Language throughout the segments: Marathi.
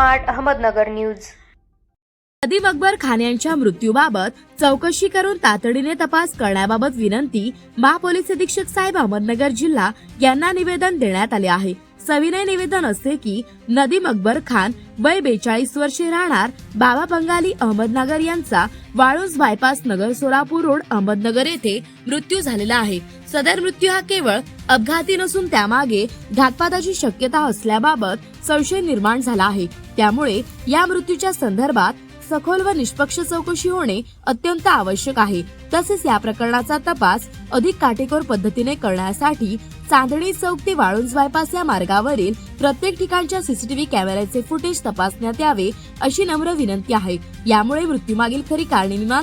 Smart Ahmednagar news. नदीम अकबर खान यांच्या मृत्यूबाबत चौकशी करून तातडीने तपास करण्याबाबत विनंती महापोलीस अधीक्षक साहेब अहमदनगर जिल्हा यांना निवेदन देण्यात आले आहे। सविनय निवेदन असे की नदीम अकबर खान वय 42 वर्षे राहणार बाबा बंगाली अहमदनगर यांचा वाळूंज बायपास नगर सोलापूर रोड अहमदनगर येथे मृत्यू झालेला आहे। सदर मृत्यू हा केवळ अपघाती नसून त्यामागे घातपाताची शक्यता असल्याबाबत संशय निर्माण झाला आहे। त्यामुळे या मृत्यूच्या संदर्भात सखोल व निष्पक्ष चौकशी होणे अत्यंत आवश्यक आहे। तसेच या प्रकरणाचा तपास अधिक काटेकोर पद्धतीने करण्यासाठी चांदणी चौक ते वाळुंज बायपास या मार्गावरील प्रत्येक ठिकाणच्या सीसीटीव्ही कॅमेऱ्याचे फुटेज तपासण्यात यावे अशी नम्र विनंती आहे। यामुळे मृत्यूमागील खरी कारणे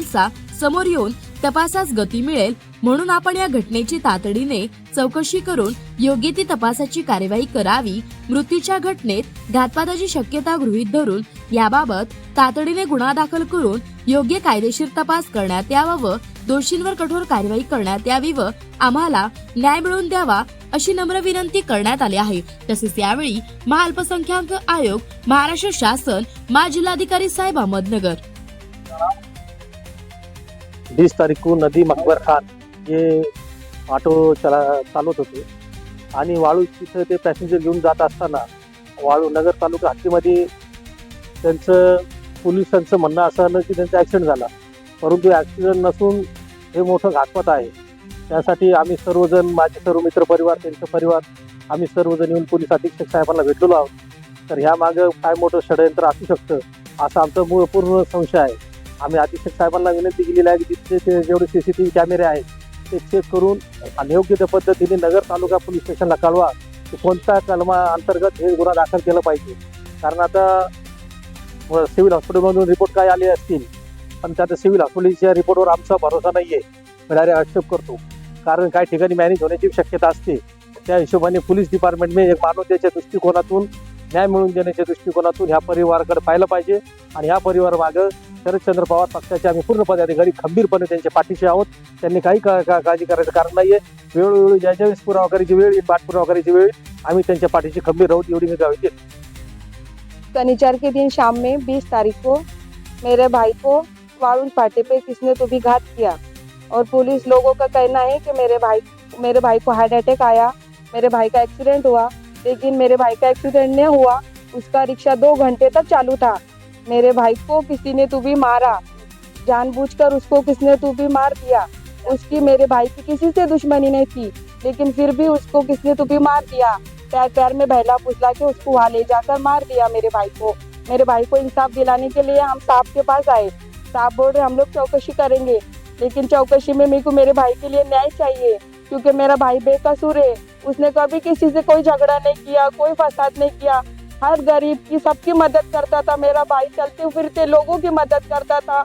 समोर येऊन तपासास गती मिळेल, म्हणून आपण या घटनेची तातडीने चौकशी करून योग्य ती तपासाची कार्यवाही करावी। मृत्यूच्या घटनेत घातपाताची शक्यता गृहीत धरून याबाबत तातडीने गुन्हा दाखल करून योग्य कायदेशीर तपास करण्यात यावा व दोषींवर कठोर कार्यवाही करण्यात यावी व आम्हाला न्याय मिळवून द्यावा अशी नम्र विनंती करण्यात आली आहे। तसेच यावेळी महाअल्पसंख्याक आयोग, महाराष्ट्र शासन, जिल्हाधिकारी साहेब अहमदनगर 20 तारीख को नदीम अकबर खान ये ऑटो चालवत होते आणि वाळू तिथे ते पॅसेंजर घेऊन जात असताना वाळू नगर तालुका हद्दीमध्ये त्यांचं पोलिसांचं म्हणणं असं आलं की त्यांचा ॲक्सिडेंट झाला, परंतु ॲक्सिडेंट नसून हे मोठं घातपात आहे। त्यासाठी आम्ही सर्वजण, माझे सर्व मित्र परिवार, त्यांचा परिवार, आम्ही सर्वजण येऊन पोलीस अधीक्षक साहेबांना भेटलेलो आहोत। तर ह्या मागं काय मोठं षडयंत्र असू शकतं असा आमचा पूर्ण संशय आहे। आम्ही अधीक्षक साहेबांना विनंती केलेली आहे की तिथले जेवढे सीसीटीव्ही कॅमेरे आहेत ते चेक करून आणि योग्य त्या पद्धतीने नगर तालुका पोलीस स्टेशनला कळवा की कोणत्या कलमा अंतर्गत हे गुन्हा दाखल केला पाहिजे। कारण आता सिव्हिल हॉस्पिटलमधून रिपोर्ट काय आले असतील, पण त्या सिव्हिल हॉस्पिटलच्या रिपोर्टवर आमचा भरोसा नाही आहे, मी डायरेक्ट आक्षेप करतो। कारण काही ठिकाणी मॅनेज होण्याची शक्यता असते। त्या हिशोबाने पोलीस डिपार्टमेंटने एक मानवतेच्या दृष्टिकोनातून, न्याय मिळवून देण्याच्या दृष्टिकोनातून ह्या परिवाराकडे पाहिलं पाहिजे आणि ह्या परिवारामागं शरदचंद्र पवार पक्षाचे आम्ही पूर्ण पदाधिकारी खंबीरपणे त्यांच्या पाठीशी आहोत। त्यांनी काही काळजी करायचं कारण नाहीये। वेळोवेळी ज्या वेळेस पुरावा करायची वेळ, पाठपुरावा करायची वेळ, आम्ही त्यांच्या पाठीशी खंबीर आहोत, एवढी मी गावी देतो। शनिवार के दिन शाम में 20 तारीख को मेरे भाई को वाळुंज फाटे पे किसने तो भी घात किया और पुलिस लोगों का कहना है कि मेरे भाई को हार्ट अटैक आया, मेरे भाई का एक्सीडेंट हुआ। लेकिन मेरे भाई का एक्सीडेंट नहीं हुआ, उसका रिक्शा 2 घंटे तक चालू था। मेरे भाई को किसी ने तो भी मारा, जानबूझकर उसको किसने तो भी मार दिया। उसकी, मेरे भाई की किसी से दुश्मनी नहीं थी, लेकिन फिर भी उसको किसने तो भी मार दिया। पैर में बहला फुसला के उसको वहाँ ले जाकर मार दिया मेरे भाई को। मेरे भाई को इंसाफ दिलाने के लिए हम साहब के पास आए। साहब बोल रहे हम लोग चौकसी करेंगे, लेकिन चौकसी में मेरे को मेरे भाई के लिए न्याय चाहिए, क्योंकि मेरा भाई बेकसूर है। उसने कभी किसी से कोई झगड़ा नहीं किया, कोई फसाद नहीं किया, हर गरीब की, सबकी मदद करता था। मेरा भाई चलते फिरते लोगों की मदद करता था,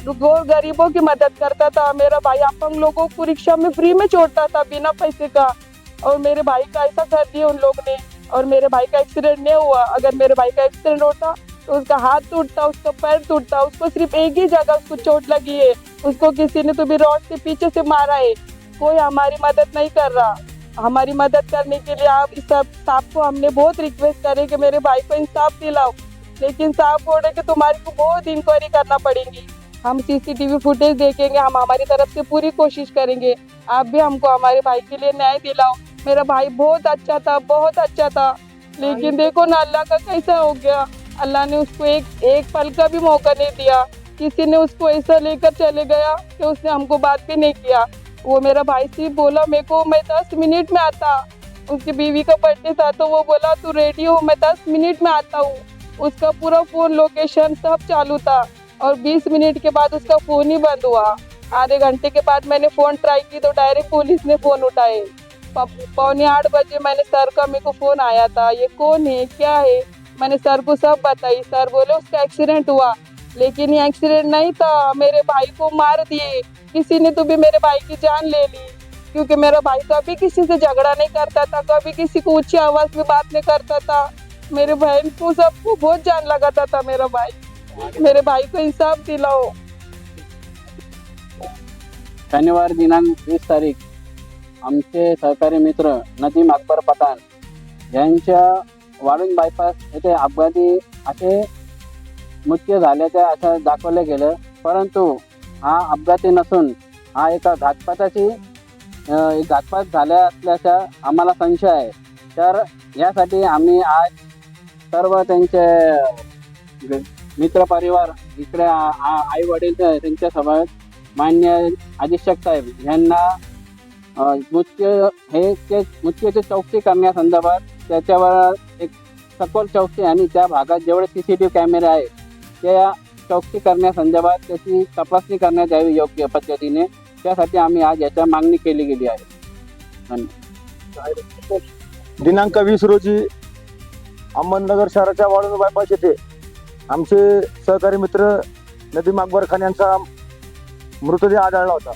गरीबों की मदद करता था। मेरा भाई अपंग लोगों को रिक्शा में फ्री में छोड़ता था बिना पैसे का, और मेरे भाई का ऐसा कर दिया उन लोग ने। और मेरे भाई का एक्सीडेंट नहीं हुआ, अगर मेरे भाई का एक्सीडेंट होता तो उसका हाथ टूटता, उसका पैर टूटता। उसको सिर्फ एक ही जगह उसको चोट लगी है, उसको किसी ने तो भी रॉड से पीछे से मारा है। कोई हमारी मदद नहीं कर रहा। हमारी मदद करने के लिए आप इस साहब को हमने बहुत रिक्वेस्ट करे कि मेरे भाई को इंसाफ दिलाओ, लेकिन साहब बोल रहे कि तुम्हारी को बहुत इंक्वायरी करना पड़ेगी। हम सीसीटीवी फुटेज देखेंगे, हम हमारी तरफ से पूरी कोशिश करेंगे। आप भी हमको हमारे भाई के लिए न्याय दिलाओ। मेरा भाई बहुत अच्छा था, बहुत अच्छा था, लेकिन देखो ना अल्लाह का कैसा हो गया। अल्लाह ने उसको एक पल का भी मौका नहीं दिया। किसी ने उसको ऐसा लेकर चले गया कि उसने हमको बात भी नहीं किया। वो मेरा भाई सिर्फ बोला मेरे को मैं 10 मिनट में आता। उसकी बीवी का बर्थडे था तो वो बोला तू रेडी हो, मैं 10 मिनट में आता हूँ। उसका पूरा फोन लोकेशन सब चालू था और 20 मिनट के बाद उसका फोन ही बंद हुआ। आधे घंटे के बाद मैंने फोन ट्राई की तो डायरेक्ट पुलिस ने फोन उठाए। 7:45 बजे मैंने सर का मेरे को फोन आया था, ये कौन है, क्या है। मैंने सर को सब बताई। सर बोले उसका एक्सीडेंट हुआ, लेकिन ये एक्सीडेंट नहीं था, मेरे भाई को मार दिए, किसी ने तो भी मेरे भाई की जान ले ली। क्योंकि मेरा भाई कभी किसी से झगड़ा नहीं करता था, कभी किसी को ऊंची आवाज में बात नहीं करता था। मेरे बहन को, सबको बहुत जान लगाता था मेरा भाई। मेरे भाई को इंसाफ दिलाओ। शनिवार दिनांक 20 तारीख आमचे सहकारी मित्र नदीम अकबर पठाण यांच्या वाळुंज बायपास येथे अपघाती असे मृत्यू झाल्याचे असं दाखवलं गेलं, परंतु हा अपघाती नसून हा एका घातपाताची एक घातपात झाल्या असल्याचा आम्हाला संशय आहे. तर यासाठी आम्ही आज सर्व त्यांचे मित्रपरिवार इकडे आई वडील त्यांच्या समोर मान्य अधीक्षक साहेब यांना मृत्यूची चौकशी करण्यासंदर्भात त्याच्यावर एक सखोल चौकशी आणि त्या भागात जेवढे CCTV कॅमेरे आहेत त्या चौकशी करण्यासंदर्भात त्याची तपासणी करण्यात यावी योग्य पद्धतीने. त्यासाठी आम्ही आज याच्या मागणी केली गेली आहे. धन्यवाद. दिनांक 20 रोजी अहमदनगर शहराच्या वाळूंज बायपास येथे आमचे सहकारी मित्र नदीम अकबर खान यांचा मृतदेह आढळला होता.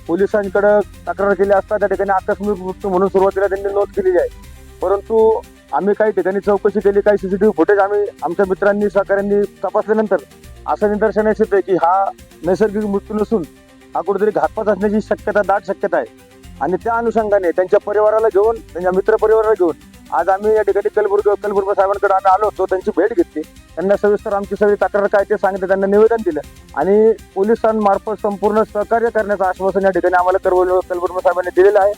पोलिसांकडे तक्रार केली असता त्या ठिकाणी आकस्मिक मृत्यू म्हणून सुरुवातीला त्यांनी नोंद केलेली आहे. परंतु आम्ही काही ठिकाणी चौकशी केली, काही CCTV फुटेज आम्ही आमच्या मित्रांनी सहकाऱ्यांनी तपासल्यानंतर असं निदर्शनास येतं की हा नैसर्गिक मृत्यू नसून हा कुठेतरी घातपात असण्याची शक्यता, दाट शक्यता आहे. आणि त्या अनुषंगाने त्यांच्या परिवाराला घेऊन, त्यांच्या मित्र परिवाराला घेऊन आज आम्ही या ठिकाणी कलबुर्गी साहेबांकडे आम्ही आलो होतो. त्यांची भेट घेतली, त्यांना सविस्तर आमची सगळी तक्रार काय ते सांगितलं, त्यांना निवेदन दिलं आणि पोलिसांमार्फत संपूर्ण सहकार्य करण्याचं आश्वासन या ठिकाणी आम्हाला कलबुर्गी साहेबांनी दिलेलं आहे.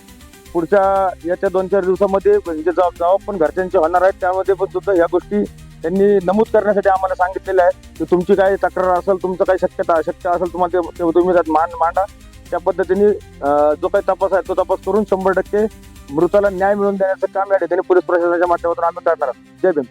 पुढच्या येत्या 2-4 दिवसामध्ये म्हणजे जबाब पण घरच्यांचे होणार आहेत, त्यामध्ये पण सुद्धा ह्या गोष्टी त्यांनी नमूद करण्यासाठी आम्हाला सांगितलेलं आहे की तुमची काही तक्रार असेल, तुमचं काही शक्य असेल तुम्हाला ते तुम्ही मांडा. त्या पद्धतीने जो काही तपास आहे तो तपास करून 100% मृताला न्याय मिळवून देण्याचं काम या ठिकाणी पोलीस प्रशासनाच्या माध्यमातून आम्ही करणार आहोत. जय भीम.